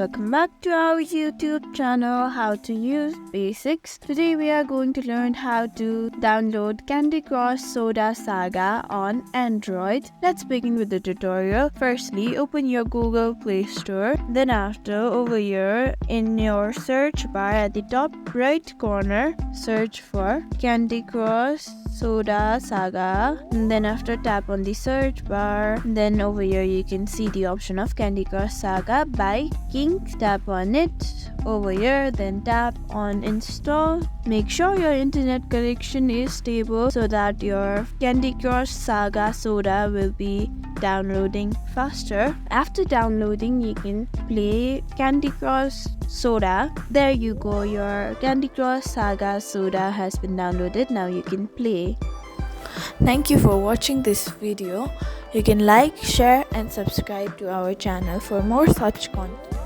welcome back to our YouTube channel How to Use Basics. Today we are going to learn how to download Candy Crush Soda Saga on Android. Let's begin with the tutorial. Firstly, open your Google Play Store. Then after, over here in your search bar at the top right corner, search for Candy Crush Soda Saga. And then after, tap on the search bar. Then over here you can see the option of Candy Crush Saga by King. Tap on it over here, then tap on install. Make sure your internet connection is stable so that your Candy Crush Saga Soda will be downloading faster. After downloading, you can play Candy Crush Soda. There you go, your Candy Crush Saga Soda has been downloaded. Now you can play. Thank you for watching this video. You can like, share and subscribe to our channel for more such content.